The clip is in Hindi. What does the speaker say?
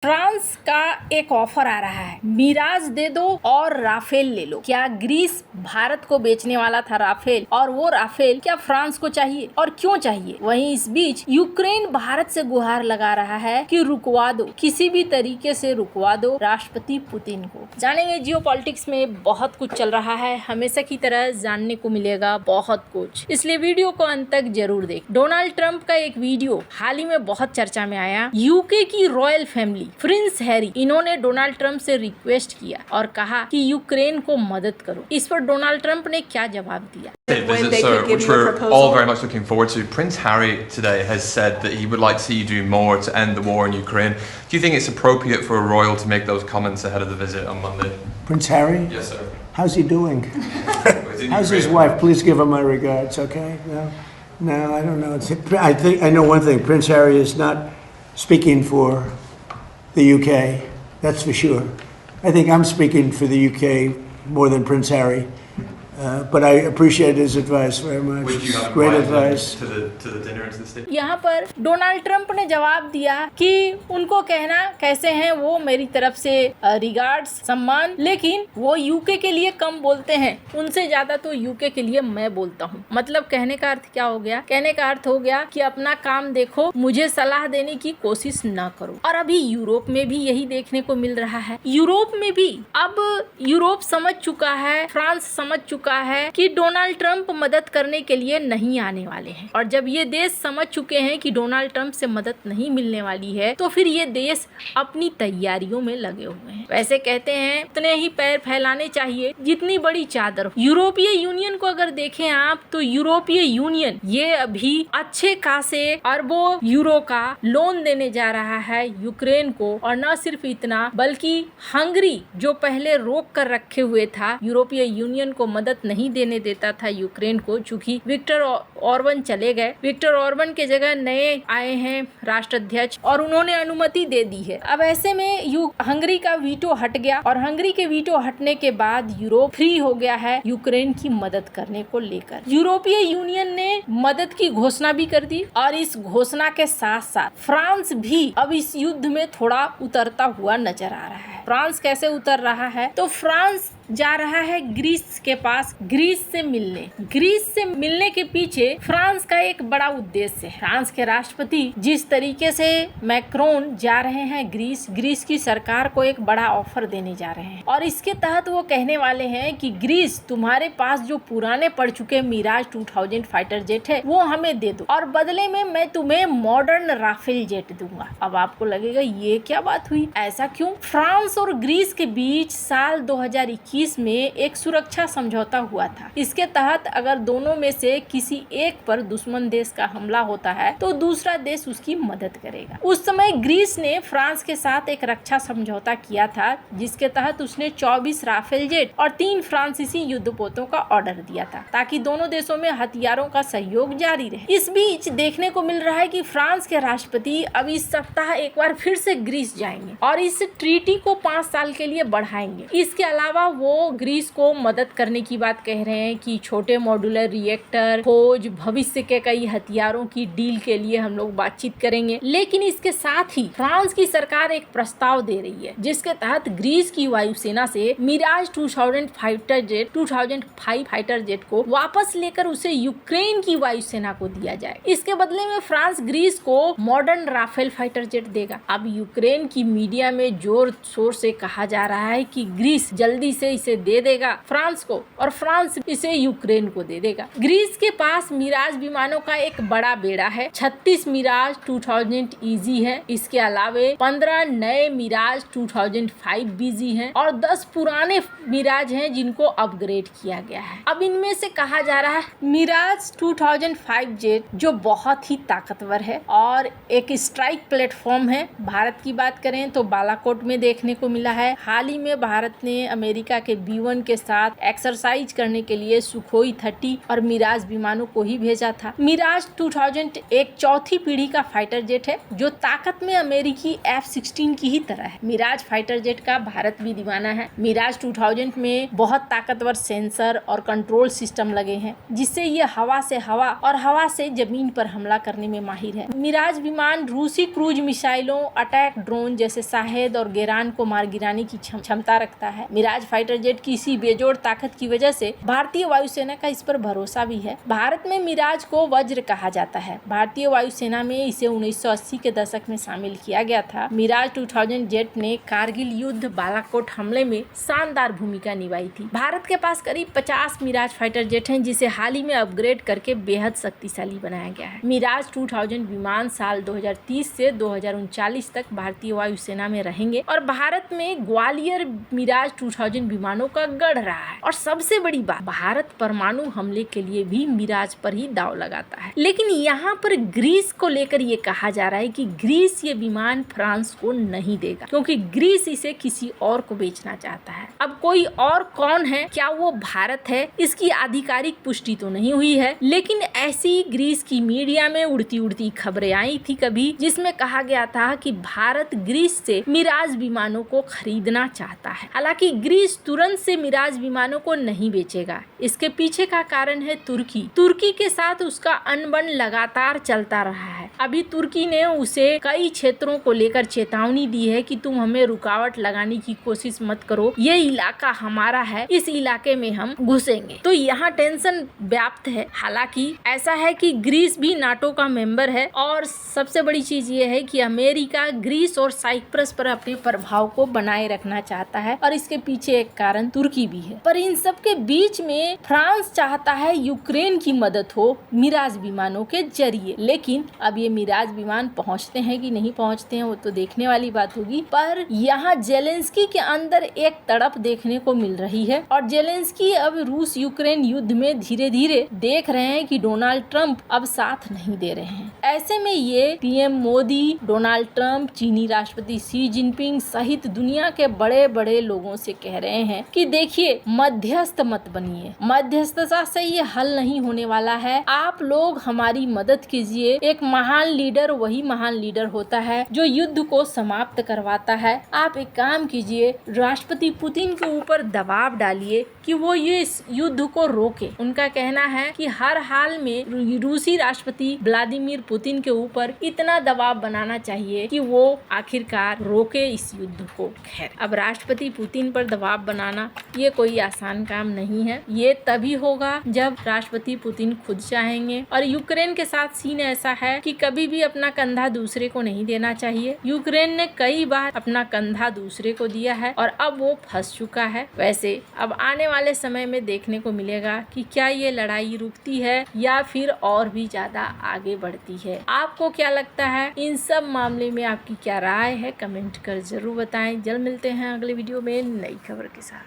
फ्रांस का एक ऑफर आ रहा है, मिराज दे दो और राफेल ले लो। क्या ग्रीस भारत को बेचने वाला था राफेल, और वो राफेल क्या फ्रांस को चाहिए और क्यों चाहिए? वहीं इस बीच यूक्रेन भारत से गुहार लगा रहा है कि रुकवा दो, किसी भी तरीके से रुकवा दो राष्ट्रपति पुतिन को। जानेंगे जियोपॉलिटिक्स में बहुत कुछ चल रहा है, हमेशा की तरह जानने को मिलेगा बहुत कुछ, इसलिए वीडियो को अंत तक जरूर देख। डोनाल्ड ट्रंप का एक वीडियो हाल ही में बहुत चर्चा में आया। यूके की रॉयल फैमिली प्रिंस हैरी, इन्होंने डोनाल्ड ट्रंप से रिक्वेस्ट किया और कहा कि यूक्रेन को मदद करो। इस पर डोनाल्ड ट्रंप ने क्या जवाब दिया? Visit, sir, which we're all very much looking forward to. Prince Harry today has said that he would like to see you do more to end the war in Ukraine. Do you think it's appropriate for a royal to make those comments ahead of the visit on Monday? Prince Harry? Yes, sir. How's he doing? How's his wife? Please give him my regards, okay? No, I don't know. I know one thing. Prince Harry is not speaking for the UK. That's for sure. I think I'm speaking for the UK more than Prince Harry. But I appreciate his advice very much. Would you have Great invited advice. him to the dinner and to the state? यहाँ पर डोनाल्ड ट्रंप ने जवाब दिया कि उनको कहना कैसे हैं वो, मेरी तरफ से रिगार्ड्स, सम्मान, लेकिन वो यूके के लिए कम बोलते हैं, उनसे ज्यादा तो यूके के लिए मैं बोलता हूँ। मतलब कहने का अर्थ क्या हो गया? कहने का अर्थ हो गया कि अपना काम देखो, मुझे सलाह देने की कोशिश ना करो। और अभी यूरोप में भी यही देखने को मिल रहा है। यूरोप में भी अब यूरोप समझ चुका है, फ्रांस समझ चुका है कि डोनाल्ड ट्रंप मदद करने के लिए नहीं आने वाले हैं। और जब ये देश समझ चुके हैं कि डोनाल्ड ट्रंप से मदद नहीं मिलने वाली है, तो फिर ये देश अपनी तैयारियों में लगे हुए हैं। वैसे कहते हैं उतने ही पैर फैलाने चाहिए जितनी बड़ी चादर हो। यूरोपीय यूनियन को अगर देखें आप, तो यूरोपीय यूनियन ये अभी अच्छे खासे अरबों यूरो का लोन देने जा रहा है यूक्रेन को। और न सिर्फ इतना, बल्कि हंगरी जो पहले रोक कर रखे हुए था, यूरोपीय यूनियन को मदद नहीं देने देता था यूक्रेन को, चूंकि विक्टर ऑर्बन चले गए, विक्टर ऑर्बन के जगह नए आए हैं राष्ट्राध्यक्ष, और उन्होंने अनुमति दे दी है। अब ऐसे में हंगरी का वीटो हट गया, और हंगरी के वीटो हटने के बाद यूरोप फ्री हो गया है यूक्रेन की मदद करने को लेकर। यूरोपीय यूनियन ने मदद की घोषणा भी कर दी, और इस घोषणा के साथ साथ फ्रांस भी अब इस युद्ध में थोड़ा उतरता हुआ नजर आ रहा है। फ्रांस कैसे उतर रहा है? तो फ्रांस जा रहा है ग्रीस के पास, ग्रीस से मिलने के पीछे फ्रांस का एक बड़ा उद्देश्य है। फ्रांस के राष्ट्रपति जिस तरीके से मैक्रोन जा रहे हैं ग्रीस की सरकार को एक बड़ा ऑफर देने जा रहे हैं, और इसके तहत वो कहने वाले हैं कि ग्रीस, तुम्हारे पास जो पुराने पड़ चुके मिराज 2000 फाइटर जेट है वो हमें दे दो, और बदले में मैं तुम्हें मॉडर्न राफेल जेट दूंगा। अब आपको लगेगा ये क्या बात हुई, ऐसा क्यों? फ्रांस और ग्रीस के बीच साल 2021 में एक सुरक्षा समझौता हुआ था। इसके तहत अगर दोनों में से किसी एक पर दुश्मन देश का हमला होता है तो दूसरा देश उसकी मदद करेगा। उस समय ग्रीस ने फ्रांस के साथ एक रक्षा समझौता किया था, जिसके तहत उसने 24 राफेल जेट और 3 फ्रांसीसी युद्धपोतों का ऑर्डर दिया था, ताकि दोनों देशों में हथियारों का सहयोग जारी रहे। इस बीच देखने को मिल रहा है कि फ्रांस के राष्ट्रपति अब इस सप्ताह एक बार फिर से ग्रीस जाएंगे और इस ट्रीटी को 5 साल के लिए बढ़ाएंगे। इसके अलावा वो ग्रीस को मदद करने की बात कह रहे हैं कि छोटे मॉड्यूलर रिएक्टर, खोज, भविष्य के कई हथियारों की डील के लिए हम लोग बातचीत करेंगे। लेकिन इसके साथ ही फ्रांस की सरकार एक प्रस्ताव दे रही है, जिसके तहत ग्रीस की वायुसेना से मिराज 2005 फाइटर जेट को वापस लेकर उसे यूक्रेन की वायुसेना को दिया जाए। इसके बदले में फ्रांस ग्रीस को मॉडर्न राफेल फाइटर जेट देगा। अब यूक्रेन की मीडिया में जोर शोर से कहा जा रहा है कि ग्रीस जल्दी से इसे दे देगा फ्रांस को, और फ्रांस इसे यूक्रेन को दे देगा। ग्रीस के पास मिराज विमानों का एक बड़ा बेड़ा है। 36 मिराज 2000 ईजी है। इसके अलावे 15 नए मिराज 2005 बीजी हैं, और 10 पुराने मिराज हैं जिनको अपग्रेड किया गया है। अब इनमें से कहा जा रहा है मिराज 2005 जेट जो बहुत ही ताकतवर है और एक स्ट्राइक प्लेटफॉर्म है। भारत की बात करें तो बालाकोट में देखने को मिला है। हाल ही में भारत ने अमेरिका के B-1 के साथ एक्सरसाइज करने के लिए सुखोई 30 और मिराज विमानों को ही भी भेजा था। मिराज 2000 एक चौथी पीढ़ी का फाइटर जेट है जो ताकत में अमेरिकी F-16 की ही तरह है। मिराज फाइटर जेट का भारत भी दीवाना है। मिराज 2000 में बहुत ताकतवर सेंसर और कंट्रोल सिस्टम लगे हैं जिससे ये हवा से हवा और हवा से जमीन पर हमला करने में माहिर है। मिराज विमान रूसी क्रूज मिसाइलों, अटैक ड्रोन जैसे शाहेद और गेरान को मार गिराने की क्षमता रखता है। मिराज फाइटर जेट की इसी बेजोड़ ताकत की वजह से भारतीय वायुसेना का इस पर भरोसा भी है। भारत में मिराज को वज्र कहा जाता है। भारतीय वायुसेना में इसे 1980 के दशक में शामिल किया गया था। मिराज 2000 जेट ने कारगिल युद्ध, बालाकोट हमले में शानदार भूमिका निभाई थी। भारत के पास करीब 50 मिराज फाइटर जेट हैं जिसे हाल ही में अपग्रेड करके बेहद शक्तिशाली बनाया गया है। मिराज 2000 विमान साल 2030 से 2039 तक भारतीय वायुसेना में रहेंगे और भारत में ग्वालियर मिराज 2000 विमानों का गढ़ रहा है। और सबसे बड़ी बात, भारत परमाणु हमले के लिए भी मिराज पर ही दांव लगाता है। लेकिन यहाँ पर ग्रीस को लेकर ये कहा जा रहा है कि ग्रीस ये विमान फ्रांस को नहीं देगा क्योंकि ग्रीस इसे किसी और को बेचना चाहता है। अब कोई और कौन है, क्या वो भारत है, इसकी आधिकारिक पुष्टि तो नहीं हुई है, लेकिन ऐसी ग्रीस की मीडिया में उड़ती उड़ती खबरें आई थी कभी, जिसमें कहा गया था कि भारत ग्रीस से मिराज विमानों को खरीदना चाहता है। हालांकि ग्रीस तुरंत से मिराज विमानों को नहीं बेचेगा। इसके पीछे का कारण है तुर्की। तुर्की के साथ उसका अनबन लगातार चलता रहा है। अभी तुर्की ने उसे कई क्षेत्रों को लेकर चेतावनी दी है कि तुम हमें रुकावट लगाने की कोशिश मत करो, ये इलाका हमारा है, इस इलाके में हम घुसेंगे। तो यहाँ टेंशन व्याप्त है। हालांकि ऐसा है कि ग्रीस भी नाटो का मेंबर है और सबसे बड़ी चीज ये है कि अमेरिका ग्रीस और साइप्रस पर अपने प्रभाव को बनाए रखना चाहता है और इसके पीछे एक कारण तुर्की भी है। पर इन सब के बीच में फ्रांस चाहता है यूक्रेन की मदद हो मिराज विमानों के जरिए। लेकिन अब ये मिराज विमान पहुंचते हैं कि नहीं पहुंचते हैं वो तो देखने वाली बात होगी। पर यहाँ जेलेंस्की के अंदर एक तड़प देखने को मिल रही है और जेलेंस्की अब रूस यूक्रेन युद्ध में धीरे धीरे देख रहे हैं कि डोनाल्ड ट्रंप अब साथ नहीं दे रहे हैं। ऐसे में ये पीएम मोदी, डोनाल्ड ट्रंप, चीनी राष्ट्रपति शी जिनपिंग सहित दुनिया के बड़े बड़े लोगों से कह रहे हैं कि देखिए मध्यस्थ मत बनिए, मध्यस्थता से ये हल नहीं होने वाला है। आप लोग हमारी मदद कीजिए। एक महान लीडर वही महान लीडर होता है जो युद्ध को समाप्त करवाता है। आप एक काम कीजिए, राष्ट्रपति पुतिन के ऊपर दबाव डालिए कि वो ये इस युद्ध को रोके। उनका कहना है कि हर हाल में रूसी राष्ट्रपति व्लादिमीर पुतिन के ऊपर इतना दबाव बनाना चाहिए कि वो आखिरकार रोके इस युद्ध को। खैर, अब राष्ट्रपति पुतिन पर दबाव बनाना ये कोई आसान काम नहीं है। ये तभी होगा जब राष्ट्रपति पुतिन खुद चाहेंगे। और यूक्रेन के साथ सीन ऐसा है कि कभी भी अपना कंधा दूसरे को नहीं देना चाहिए। यूक्रेन ने कई बार अपना कंधा दूसरे को दिया है और अब वो फंस चुका है। वैसे अब आने वाले समय में देखने को मिलेगा कि क्या ये लड़ाई रुकती है या फिर और भी ज्यादा आगे बढ़ती है। आपको क्या लगता है इन सब मामले में, आपकी क्या राय है, कमेंट कर जरूर बताएं। जल्द मिलते हैं अगले वीडियो में नई खबर के साथ।